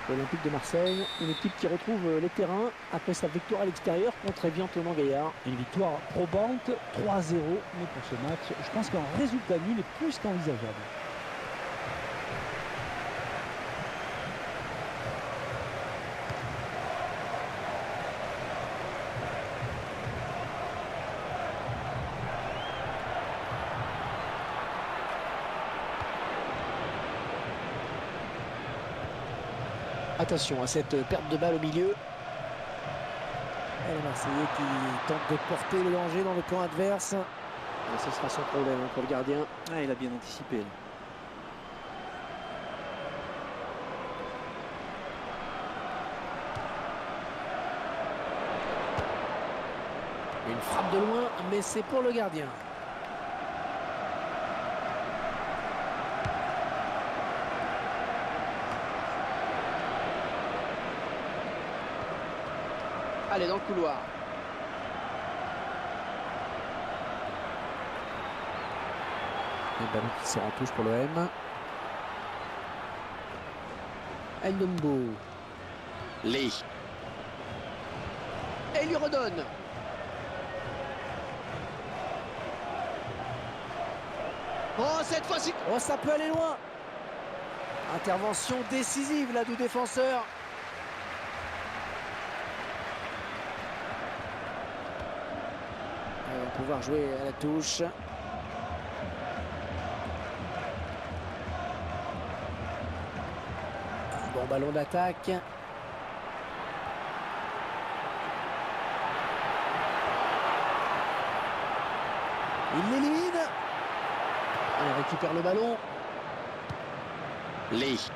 L'Olympique de Marseille, une équipe qui retrouve les terrains après sa victoire à l'extérieur contre Évian-Thonon-Gaillard. Une victoire probante, 3-0. Mais pour ce match, je pense qu'un résultat nul est plus qu'envisageable. Attention à cette perte de balle au milieu. Et le Marseillais qui tente de porter le danger dans le camp adverse. Et ce sera son problème pour le gardien. Ah, il a bien anticipé. Une frappe de loin, mais c'est pour le gardien. Allez, dans le couloir. Le ballon qui sort en touche pour l'OM. Ndombo. Lee. Et il lui redonne. Oh, cette fois-ci. Oh, ça peut aller loin. Intervention décisive là du défenseur. Ils vont pouvoir jouer à la touche. Un bon ballon d'attaque. Il l'élimine. Il récupère le ballon. Lee.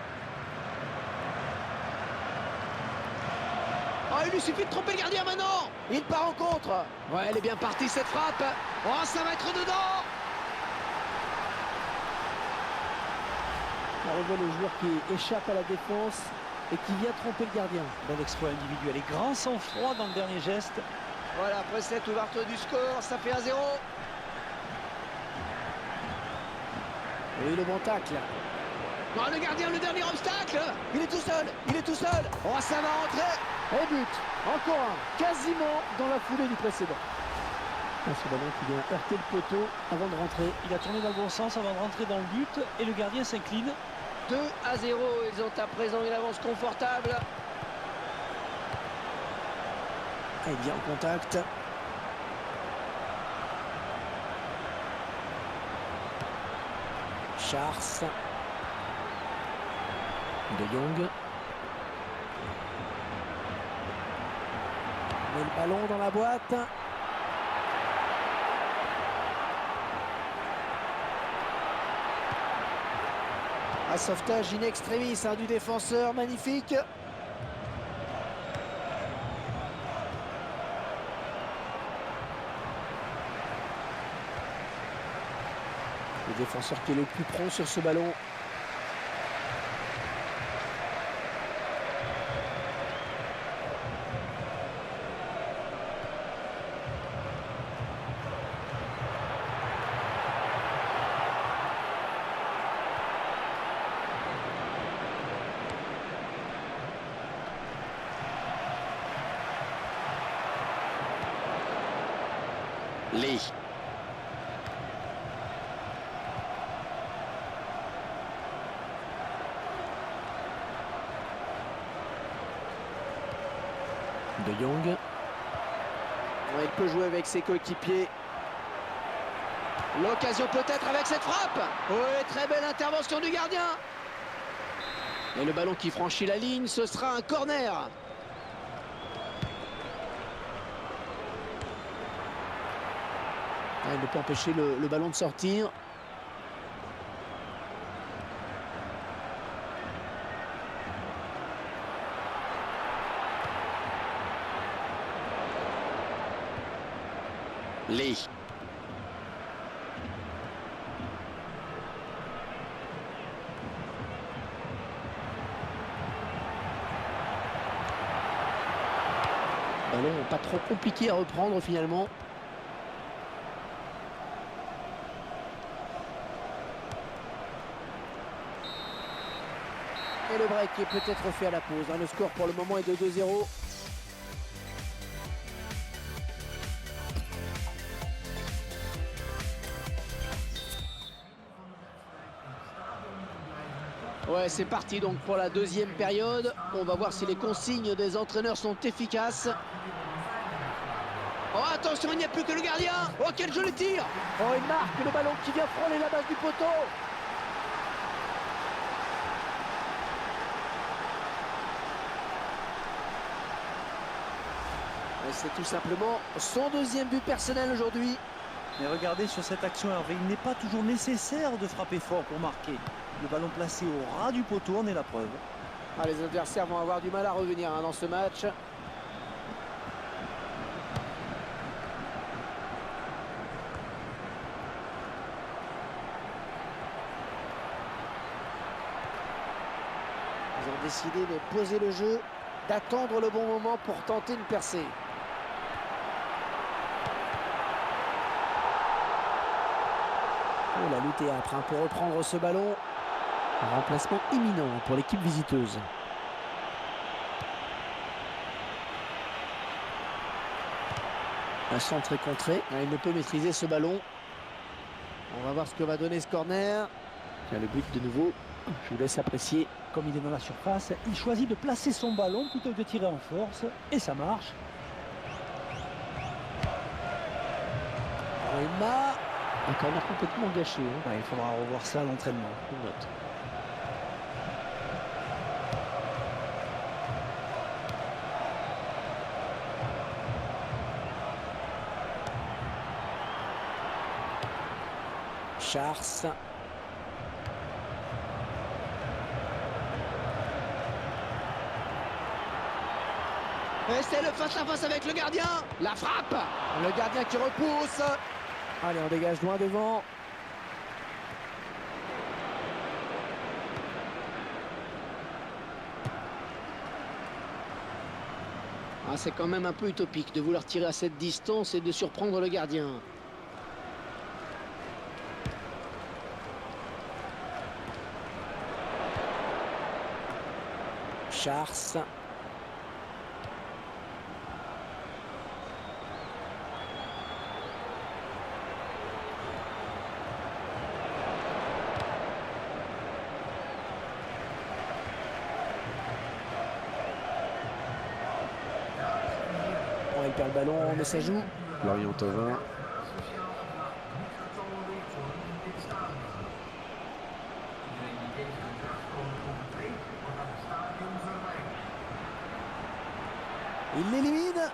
Oh, il lui suffit de tromper le gardien maintenant. Il part en contre. Ouais, elle est bien partie cette frappe. Oh, ça va être dedans. On revoit le joueur qui échappe à la défense et qui vient tromper le gardien. Bel exploit individuel et grand sang-froid dans le dernier geste. Voilà, après cette ouverture du score, ça fait 1-0. Oui, le bon tacle. Non, le gardien, le dernier obstacle. Il est tout seul, il est tout seul. Oh, ça va rentrer. Et but. Encore un. Quasiment dans la foulée du précédent. Ce ballon qui vient heurter le poteau avant de rentrer. Il a tourné dans le bon sens avant de rentrer dans le but et le gardien s'incline. 2-0, ils ont à présent une avance confortable. Et bien en contact. Chars. De Jong. Met le ballon dans la boîte. Un sauvetage in extremis du défenseur, magnifique. Le défenseur qui est le plus prompt sur ce ballon. Lee. De Jong. Ouais, il peut jouer avec ses coéquipiers. L'occasion peut-être avec cette frappe. Oui, très belle intervention du gardien. Et le ballon qui franchit la ligne, ce sera un corner. Il ne peut empêcher le ballon de sortir. Lee. Ballon pas trop compliqué à reprendre finalement. Et le break est peut-être fait à la pause. Le score pour le moment est de 2-0. Ouais, c'est parti donc pour la deuxième période. On va voir si les consignes des entraîneurs sont efficaces. Oh, attention, il n'y a plus que le gardien. Oh, quel joli tir. Oh, il marque le ballon qui vient frôler la base du poteau. Et c'est tout simplement son deuxième but personnel aujourd'hui. Mais regardez sur cette action, Hervé, il n'est pas toujours nécessaire de frapper fort pour marquer. Le ballon placé au ras du poteau en est la preuve. Ah, les adversaires vont avoir du mal à revenir dans ce match. Ils ont décidé de poser le jeu, d'attendre le bon moment pour tenter une percée. Oh, la lutte est âpre pour reprendre ce ballon. Un remplacement imminent pour l'équipe visiteuse. Un centre est contré. Il ne peut maîtriser ce ballon. On va voir ce que va donner ce corner. Il y a le but de nouveau. Je vous laisse apprécier. Comme il est dans la surface, il choisit de placer son ballon plutôt que de tirer en force. Et ça marche. Rema. Un corner complètement gâché. Ouais, il faudra revoir ça à l'entraînement. On note. Chars. Et c'est le face-à-face avec le gardien. La frappe. Le gardien qui repousse. Allez, on dégage loin devant. Ah, c'est quand même un peu utopique de vouloir tirer à cette distance et de surprendre le gardien. Chars. Bon, il perd le ballon, mais ça joue. Lorient Thauvin. Il l'élimine.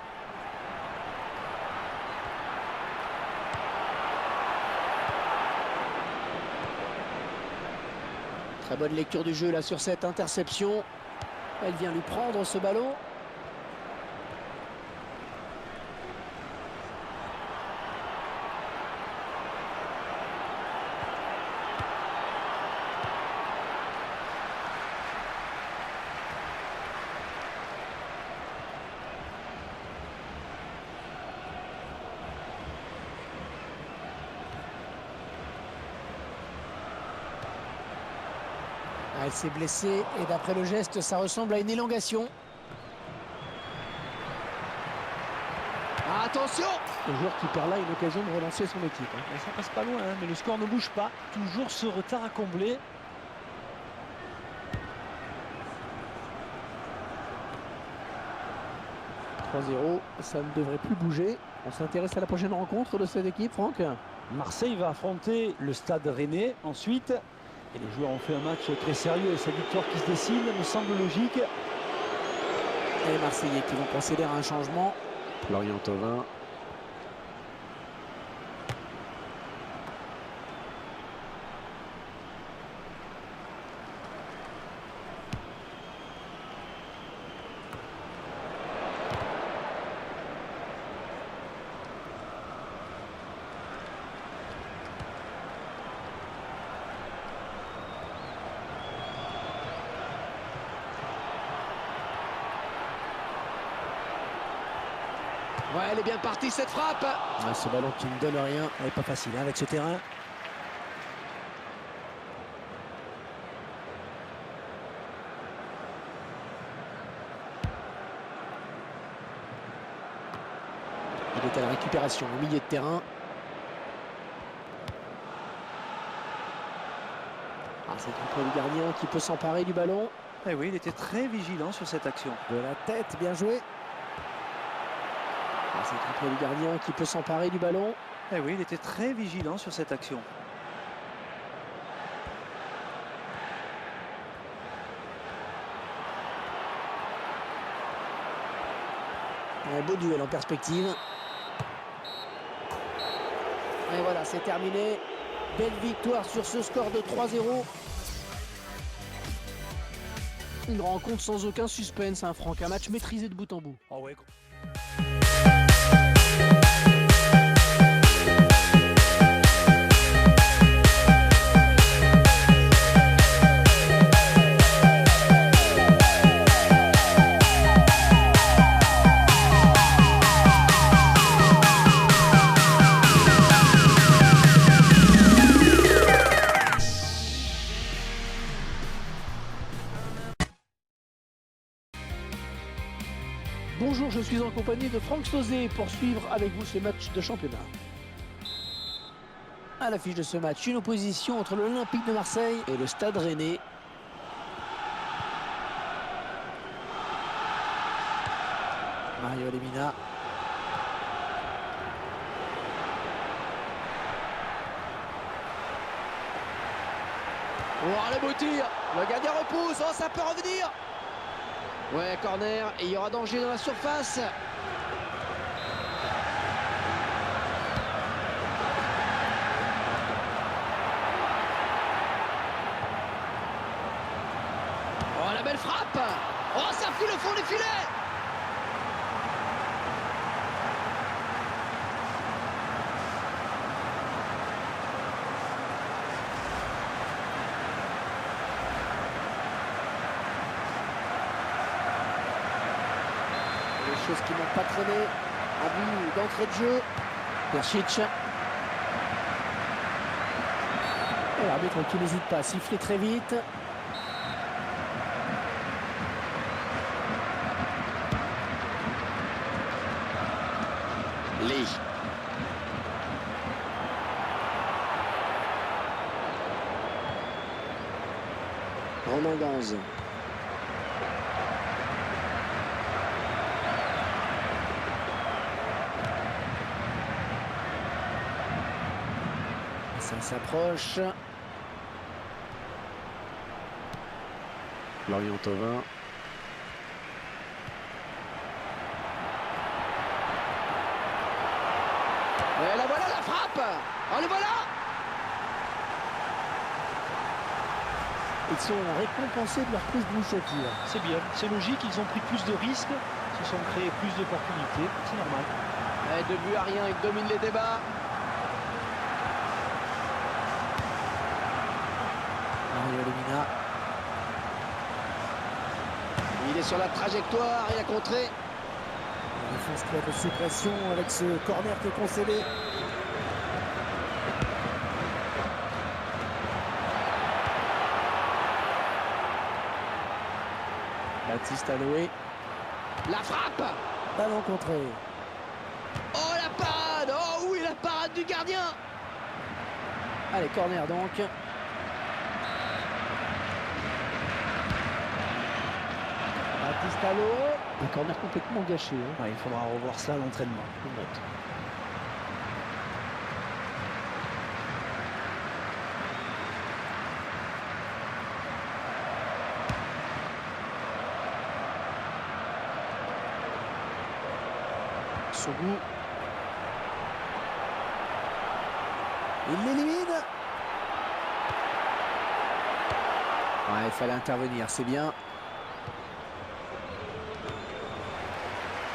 Très bonne lecture du jeu là sur cette interception. Elle vient lui prendre ce ballon. Elle s'est blessée et d'après le geste, ça ressemble à une élongation. Attention! Le joueur qui perd là une occasion de relancer son équipe. Ça passe pas loin, mais le score ne bouge pas. Toujours ce retard à combler. « 3-0, ça ne devrait plus bouger. » On s'intéresse à la prochaine rencontre de cette équipe, Franck. Marseille va affronter le Stade Rennais ensuite. Et les joueurs ont fait un match très sérieux et sa victoire qui se dessine me semble logique. Et les Marseillais qui vont procéder à un changement. Lorient Thauvin. Ouais, elle est bien partie cette frappe. Ah, ce ballon qui ne donne rien. Elle n'est pas facile avec ce terrain. Il est à la récupération au milieu de terrain. Ah, c'est le contrôle du gardien qui peut s'emparer du ballon. Eh oui, il était très vigilant sur cette action. De la tête, bien joué. Ah, c'est le contrôle du gardien qui peut s'emparer du ballon. Eh oui, il était très vigilant sur cette action. Un beau duel en perspective. Et voilà, c'est terminé. Belle victoire sur ce score de 3-0. Une rencontre sans aucun suspense, hein, Franck. Un match maîtrisé de bout en bout. Oh ouais. Bonjour, je suis en compagnie de Franck Sauzet pour suivre avec vous ce match de championnat. À l'affiche de ce match, une opposition entre l'Olympique de Marseille et le Stade Rennais. Mario Lemina. Oh, le beau tir. Le gardien repousse. Oh, ça peut revenir. Ouais, corner. Et il y aura danger dans la surface. Oh, la belle frappe. Oh, ça fout le fond des filets. Les choses qui n'ont pas traîné. Un but d'entrée de jeu. Persic. Et l'arbitre qui n'hésite pas à siffler très vite. Lee. Romain Ganz. Ça s'approche. Lorient Thauvin. Et la voilà, la frappe. Oh, le voilà. Ils sont récompensés de leur prise d'initiative. C'est bien, c'est logique, ils ont pris plus de risques, se sont créés plus d'opportunités, c'est normal. Et 2 buts à rien, ils dominent les débats. Mario Lemina. Il est sur la trajectoire, il a contré. La défense qui va sous pression avec ce corner qui est concédé. Baptiste Aloé. La frappe. Ballon contré. Oh, la parade. Oh oui, la parade du gardien. Allez, corner donc. Baptiste Aloé. Un corner complètement gâché. Hein. Ouais, il faudra revoir ça à l'entraînement. Sogou. Il l'élimine. Ouais, il fallait intervenir, c'est bien.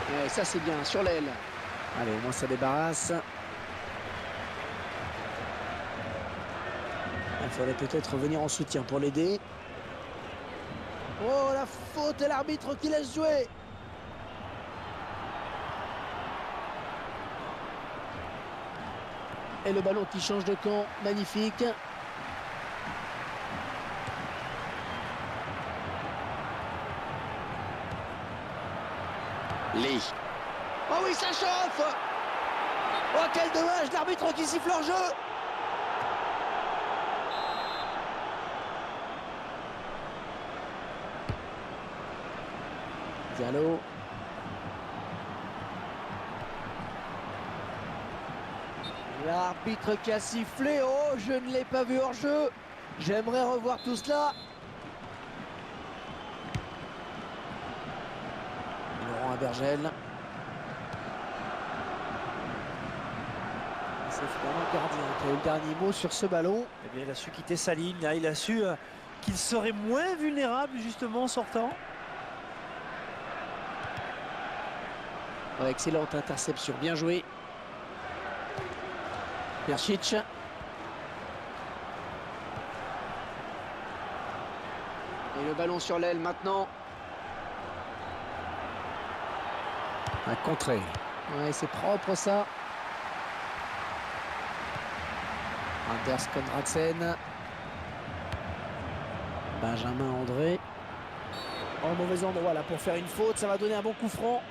Ouais, ça c'est bien, sur l'aile. Allez, au moins ça débarrasse. Il faudrait peut-être revenir en soutien pour l'aider. Oh, la faute et l'arbitre qui laisse jouer. Et le ballon qui change de camp, magnifique. Lee. Oh oui, ça chauffe. Oh, quel dommage, l'arbitre qui siffle hors jeu. Diallo. L'arbitre qui a sifflé. Oh, je ne l'ai pas vu hors jeu. J'aimerais revoir tout cela. Laurent Abergel. C'est finalement le gardien qui a eu le dernier mot sur ce ballon. Eh bien, il a su quitter sa ligne, là. Il a su qu'il serait moins vulnérable justement en sortant. Oh, excellente interception, bien joué. Persic. Et le ballon sur l'aile maintenant. Un contré. Ouais, c'est propre ça. Anders Konradsen. Benjamin André. Au mauvais endroit là pour faire une faute. Ça va donner un bon coup franc.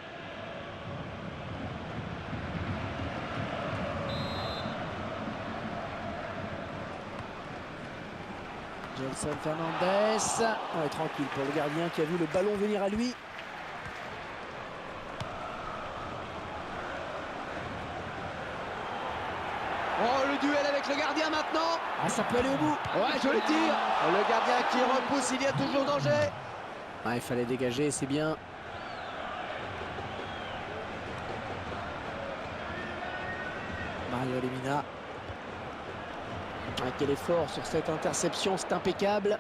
Gelson Fernandez. Ouais, tranquille pour le gardien qui a vu le ballon venir à lui. Oh, le duel avec le gardien maintenant. Ah, ça peut aller au bout. Ouais, joli tir. Le gardien qui repousse, il y a toujours danger. Ah, il fallait dégager, c'est bien. Mario Lemina. Ah, quel effort sur cette interception, c'est impeccable.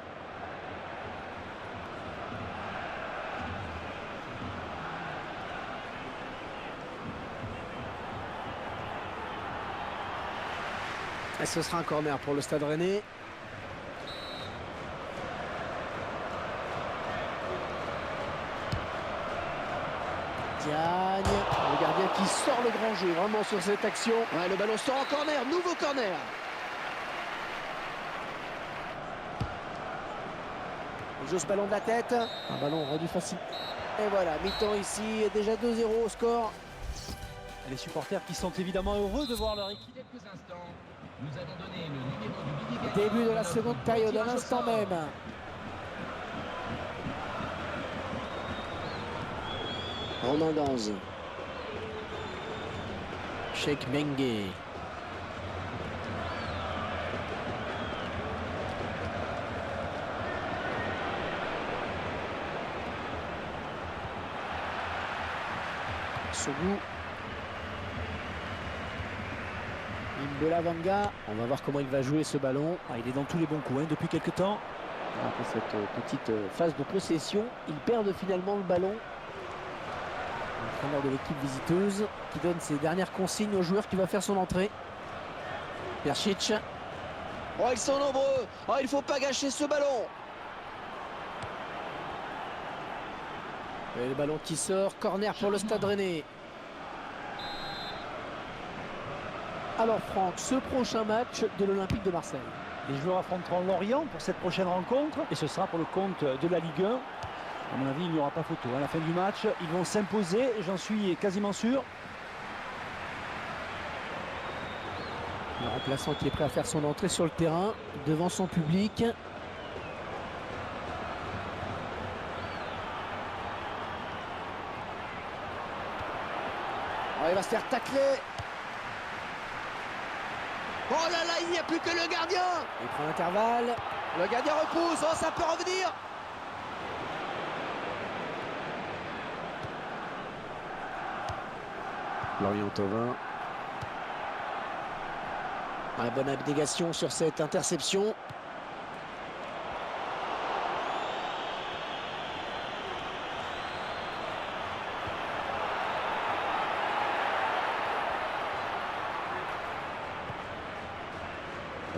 Et ce sera un corner pour le Stade Rennais. Diagne, le gardien qui sort le grand jeu vraiment sur cette action. Ouais, le ballon sort en corner, nouveau corner. Il joue ce ballon de la tête. Un ballon rendu facile. Et voilà, mi-temps ici, déjà 2-0 au score. Les supporters qui sont évidemment heureux de voir leur équipe. Quelques instants, nous allons donner le numéro du billet gagnant. Début de la seconde période, à l'instant même. Romain Danz. Cheikh Mengue. Sougou. Imbola Vanga. On va voir comment il va jouer ce ballon. Ah, il est dans tous les bons coups hein, depuis quelques temps. Après cette petite phase de possession, ils perdent finalement le ballon. L'entraîneur de l'équipe visiteuse qui donne ses dernières consignes au joueur qui va faire son entrée. Persic. Oh, ils sont nombreux. Oh, il ne faut pas gâcher ce ballon. Et le ballon qui sort. Corner pour le Stade Rennais. Alors Franck, ce prochain match de l'Olympique de Marseille. Les joueurs affronteront Lorient pour cette prochaine rencontre et ce sera pour le compte de la Ligue 1. À mon avis, il n'y aura pas photo. À la fin du match, ils vont s'imposer, j'en suis quasiment sûr. Le remplaçant qui est prêt à faire son entrée sur le terrain devant son public. Oh, il va se faire tacler. Oh là là, il n'y a plus que le gardien. Il prend l'intervalle. Le gardien repousse. Oh, ça peut revenir. Lorient Thauvin. Ouais, bonne abnégation sur cette interception.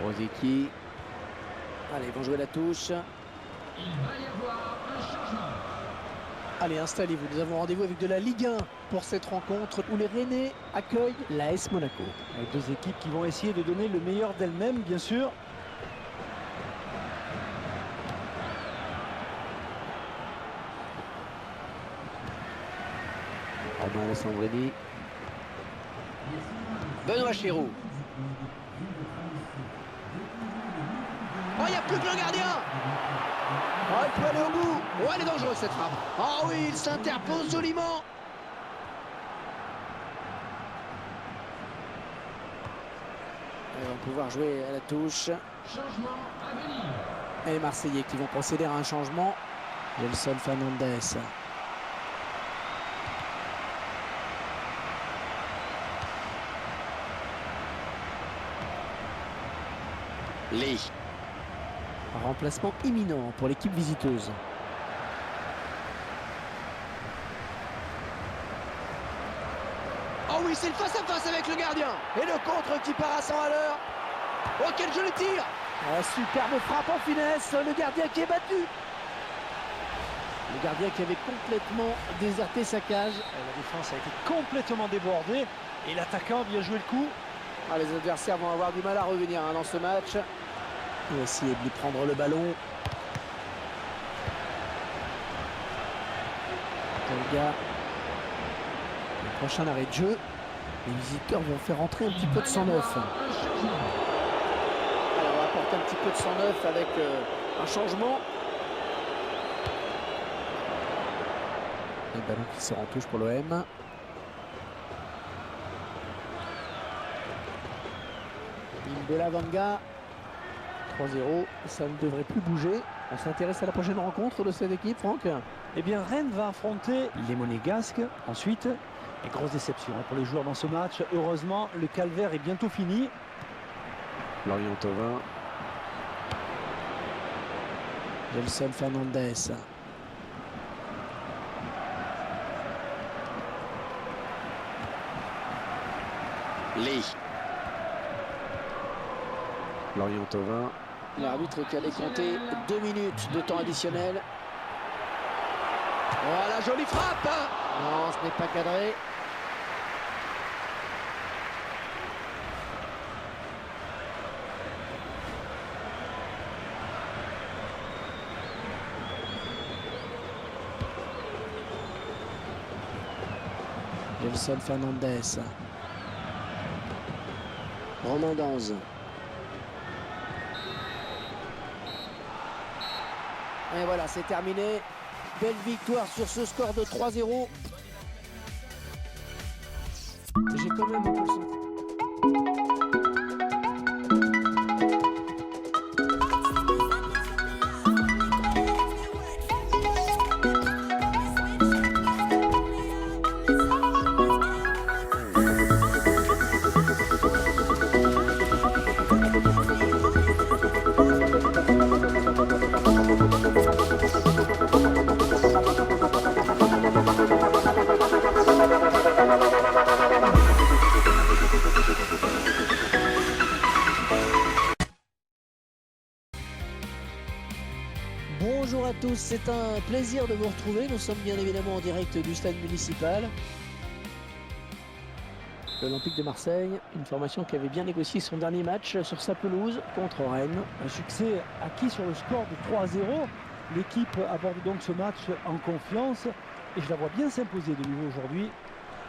Rosicky. Allez, ils vont jouer la touche. Il va y avoir un changement. Allez, installez-vous. Nous avons rendez-vous avec de la Ligue 1 pour cette rencontre où les Rennais accueillent l'AS Monaco. Les deux équipes qui vont essayer de donner le meilleur d'elles-mêmes, bien sûr. Romain Alessandrini. Benoît Chéroux. Oh, il n'y a plus que le gardien. Oh, il peut aller au bout. Oh, elle est dangereuse cette frappe. Oh oui, il s'interpose joliment. Ils vont pouvoir jouer à la touche. Changement à venir. Et les Marseillais qui vont procéder à un changement. Gelson Fernandez. Lee. Un remplacement imminent pour l'équipe visiteuse. Oh oui, c'est le face-à-face avec le gardien. Et le contre qui part à 100 à l'heure. Oh, quel joli tir. Oh, superbe frappe en finesse. Le gardien qui est battu. Le gardien qui avait complètement déserté sa cage. La défense a été complètement débordée et l'attaquant a bien joué le coup. Ah, les adversaires vont avoir du mal à revenir dans ce match. Il va essayer de lui prendre le ballon. Tolga. Le prochain arrêt de jeu. Les visiteurs vont faire entrer un petit peu de 109. Alors, on va apporter un petit peu de 109 avec un changement. Le ballon qui sort en touche pour l'OM. Imbela Vanga. 3-0, ça ne devrait plus bouger. On s'intéresse à la prochaine rencontre de cette équipe, Franck. Eh bien, Rennes va affronter les Monégasques. Ensuite, et grosse déception pour les joueurs dans ce match. Heureusement, le calvaire est bientôt fini. Lorient-Thauvin. Gelson Fernandez. Lee. Lorient-Thauvin. L'arbitre qui allait compter 2 minutes de temps additionnel. Oh, la jolie frappe. Non, ce n'est pas cadré. Gelson Fernandez. Romain Danze. Et voilà, c'est terminé. Belle victoire sur ce score de 3-0. J'ai quand même un peu le sentiment. Bonjour à tous, c'est un plaisir de vous retrouver. Nous sommes bien évidemment en direct du stade municipal. L'Olympique de Marseille, une formation qui avait bien négocié son dernier match sur sa pelouse contre Rennes. Un succès acquis sur le score de 3-0. L'équipe aborde donc ce match en confiance et je la vois bien s'imposer de nouveau aujourd'hui.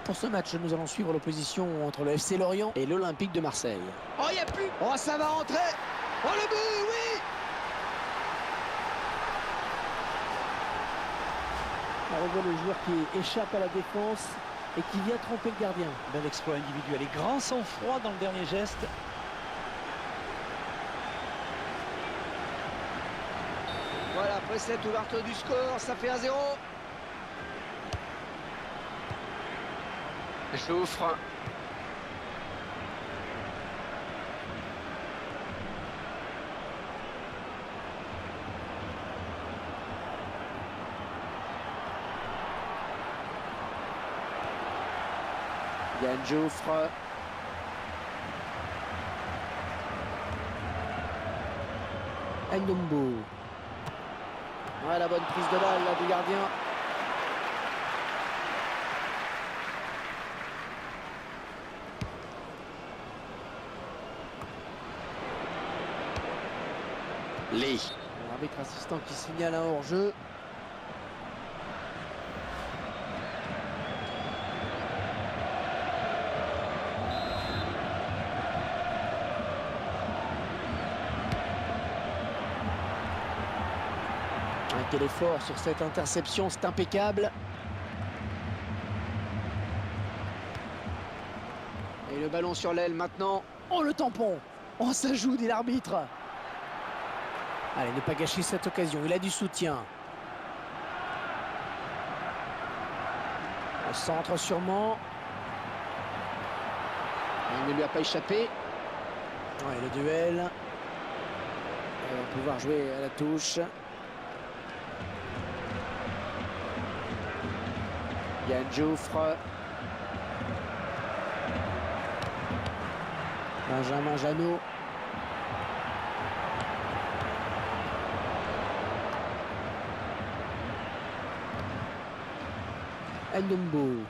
Pour ce match, nous allons suivre l'opposition entre le FC Lorient et l'Olympique de Marseille. Oh, il n'y a plus. Oh, ça va rentrer. Oh, le but, oui. On revoit le joueur qui échappe à la défense et qui vient tromper le gardien. Bel exploit individuel et grand sang-froid dans le dernier geste. Voilà, après cette ouverture du score, ça fait 1-0. Jouffre. Yann Jouffre. Ndombo. Ouais, la bonne prise de balle là, du gardien. Lee. L'arbitre assistant qui signale un hors-jeu. Quel effort sur cette interception, c'est impeccable. Et le ballon sur l'aile maintenant. Oh, le tampon. Oh, ça joue, dit l'arbitre. Allez, ne pas gâcher cette occasion, il a du soutien. Le centre sûrement. Il ne lui a pas échappé. Ouais, le duel. On va pouvoir jouer à la touche. Yann Jouffre. Benjamin Janot. Ndombo.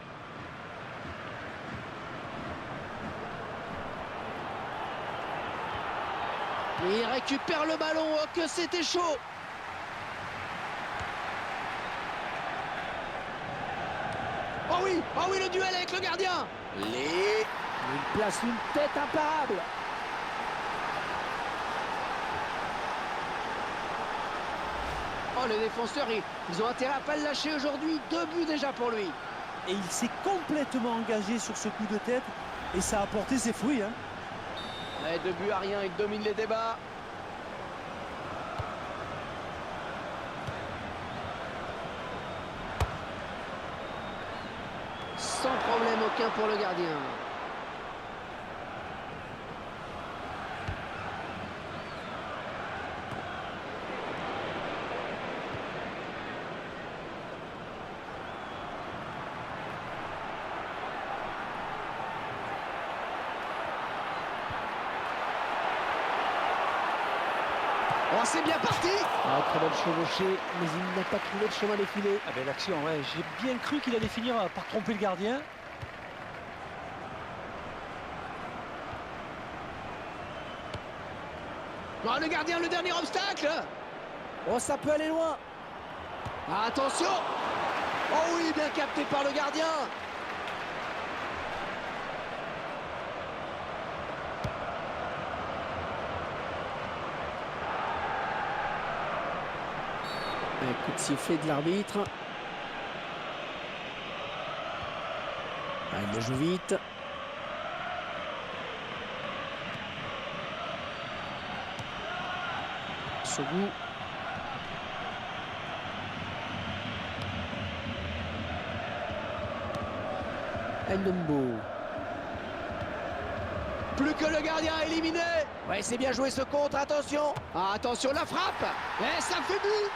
Il récupère le ballon, oh, que c'était chaud. Oh oui, le duel avec le gardien. Il place une tête imparable. Oh, les défenseurs, ils ont intérêt à pas le lâcher aujourd'hui. 2 buts déjà pour lui. Et il s'est complètement engagé sur ce coup de tête et ça a porté ses fruits. Hein. Ouais, 2 buts à rien, il domine les débats. Sans problème aucun pour le gardien. Oh, c'est bien parti. Ah, très belle chevauchée, mais il n'a pas trouvé de chemin défilé. Ah ben l'action, ouais, j'ai bien cru qu'il allait finir par tromper le gardien. Oh, le gardien, le dernier obstacle. Oh, ça peut aller loin. Ah, attention. Oh oui, bien capté par le gardien. Un coup de sifflet de l'arbitre. Ah, il le joue vite. Sogou. Ndombo. Plus que le gardien éliminé. Ouais, c'est bien joué ce contre, attention. Ah, attention, la frappe. Et ça fait but.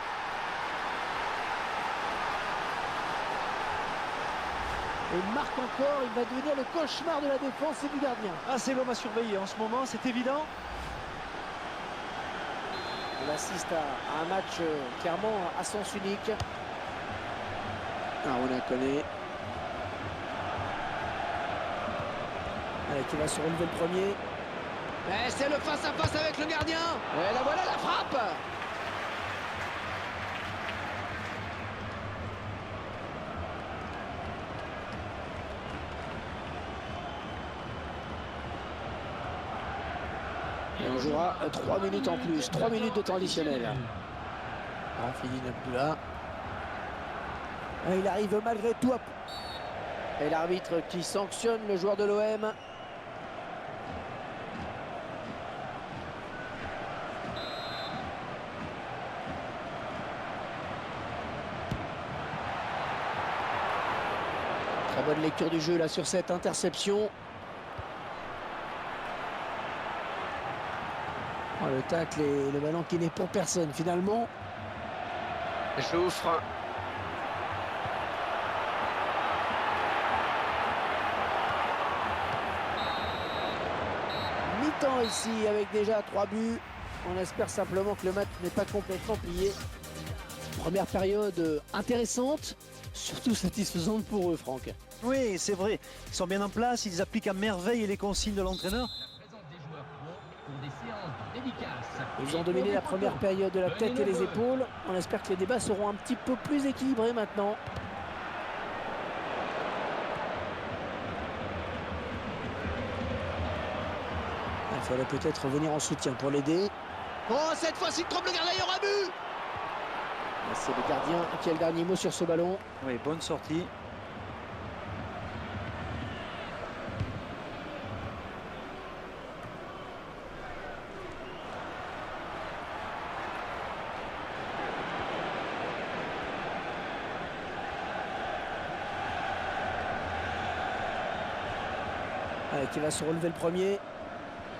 Et marque encore, il va devenir le cauchemar de la défense et du gardien. Ah, c'est l'homme à surveiller en ce moment, c'est évident. On assiste à un match clairement à sens unique. Ah, on la connaît. Allez, qui va se relever le premier. Et c'est le face-à-face avec le gardien. Et là voilà la frappe. Et on jouera 3 minutes en plus, 3 minutes de temps additionnel. Philippe Abdullah. Et il arrive malgré tout. Et l'arbitre qui sanctionne le joueur de l'OM. Très bonne lecture du jeu là sur cette interception. Oh, le tacle et le ballon qui n'est pour personne finalement. Jouffre. Mi-temps ici avec déjà 3 buts. On espère simplement que le match n'est pas complètement plié. Première période intéressante, surtout satisfaisante pour eux, Franck. Oui, c'est vrai. Ils sont bien en place, ils appliquent à merveille les consignes de l'entraîneur. Ils ont dominé la première période de la tête et les épaules. On espère que les débats seront un petit peu plus équilibrés maintenant. Il faudrait peut-être revenir en soutien pour l'aider. Oh, cette fois-ci, il trompe le gardien, il y aura but. C'est le gardien qui a le dernier mot sur ce ballon. Oui, bonne sortie. Allez, qui va se relever le premier.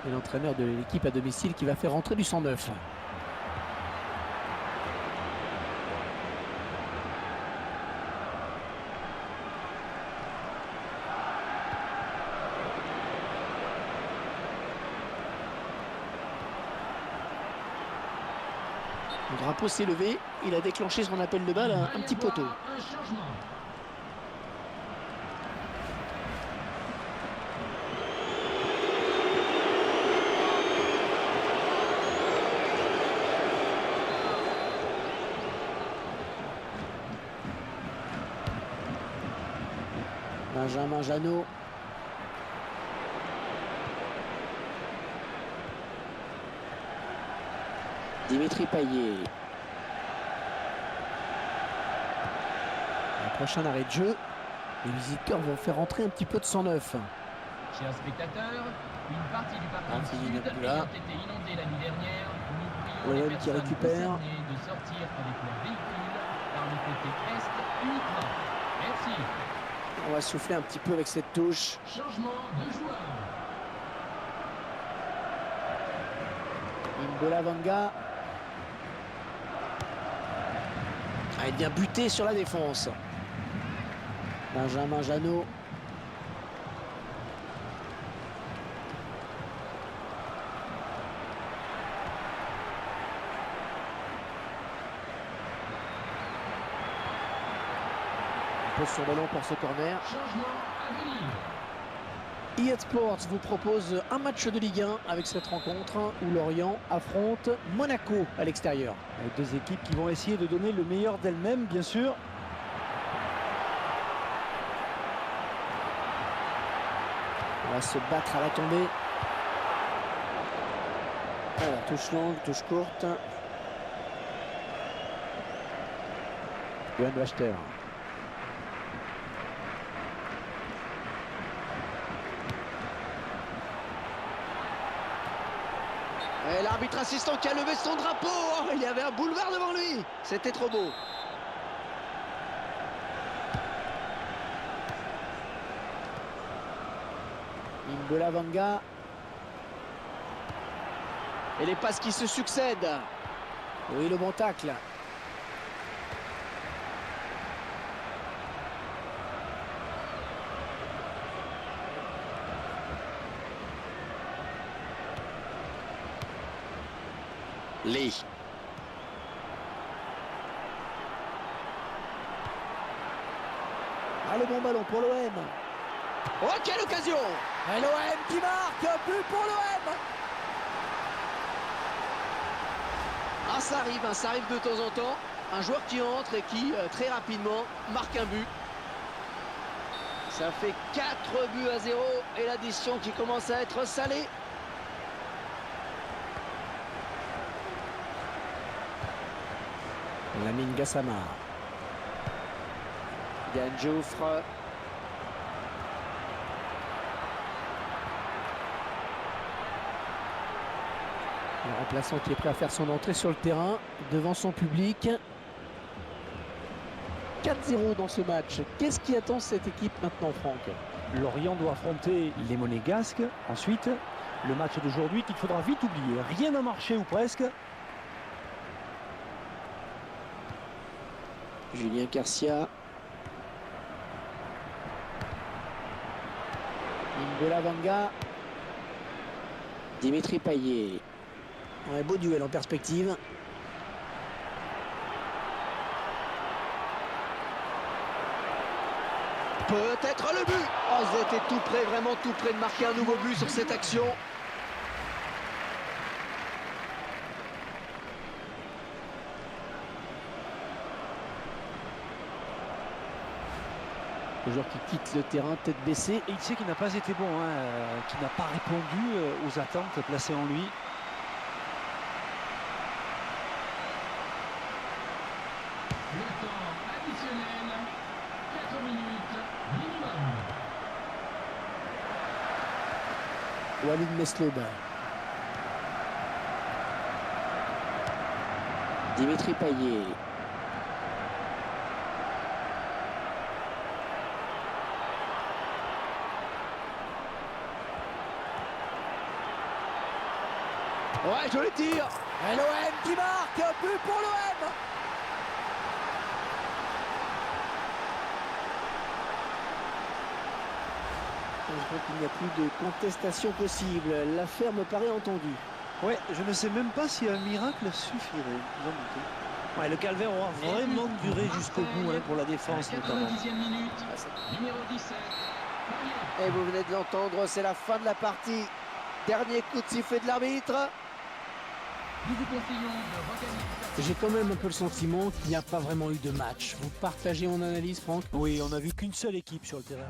Et l'entraîneur de l'équipe à domicile qui va faire rentrer du 109. Le drapeau s'est levé. Il a déclenché son appel de balle à un petit poteau. Un changement. Benjamin Janot. Dimitri Payet. Le prochain arrêt de jeu. Les visiteurs vont faire entrer un petit peu de 109. Chers spectateurs, une partie du parc Philippe sud Abdullah. ayant été inondée la nuit dernière, nous prions L'OM les qui personnes récupère. concernées de sortir avec leur véhicule par le côté est uniquement. Merci. On va souffler un petit peu avec cette touche. Changement de joueur. Imbola Vanga. Ah, il vient buter sur la défense. Benjamin Janot. Il pose son ballon pour ce corner. Changement à venir. EA Sports vous propose un match de Ligue 1 avec cette rencontre où Lorient affronte Monaco à l'extérieur. Avec deux équipes qui vont essayer de donner le meilleur d'elles-mêmes, bien sûr. On va se battre à la tombée. Alors, touche longue, touche courte. Johan Wachter. Et l'arbitre assistant qui a levé son drapeau. Oh, il y avait un boulevard devant lui. C'était trop beau. Imbola Vanga. Et les passes qui se succèdent. Oui, le bon tacle. Lee. Ah, le bon ballon pour l'OM. Oh, quelle occasion! Et l'OM qui marque, un but pour l'OM. Ah, ça arrive de temps en temps. Un joueur qui entre et qui, très rapidement, marque un but. Ça fait 4 buts à 0 et l'addition qui commence à être salée. Lamine Gassama. Yann Jouffre. Le remplaçant qui est prêt à faire son entrée sur le terrain devant son public. 4-0 dans ce match. Qu'est-ce qui attend cette équipe maintenant, Franck? Lorient doit affronter les Monégasques. Ensuite, le match d'aujourd'hui qu'il faudra vite oublier. Rien n'a marché ou presque. Julien Garcia. Imbola Vanga. Dimitri Payet. Un beau duel en perspective. Peut-être le but. Oh, ils étaient tout près, vraiment tout près de marquer un nouveau but sur cette action. Le joueur qui quitte le terrain, tête baissée. Et il sait qu'il n'a pas été bon, qu'il n'a pas répondu aux attentes placées en lui. Walid Mesloba. Dimitri Payet. Ouais, joli tir. Et l'OM qui marque, un but pour l'OM. Je crois qu'il n'y a plus de contestation possible. L'affaire me paraît entendue. Ouais, je ne sais même pas si un miracle suffirait. Ouais, le calvaire aura vraiment duré jusqu'au bout pour la défense notamment. 90e minute, numéro 17. Et vous venez de l'entendre, c'est la fin de la partie. Dernier coup de sifflet de l'arbitre. Nous vous conseillons de regagner. J'ai quand même un peu le sentiment qu'il n'y a pas vraiment eu de match. Vous partagez mon analyse, Franck? Oui, on n'a vu qu'une seule équipe sur le terrain.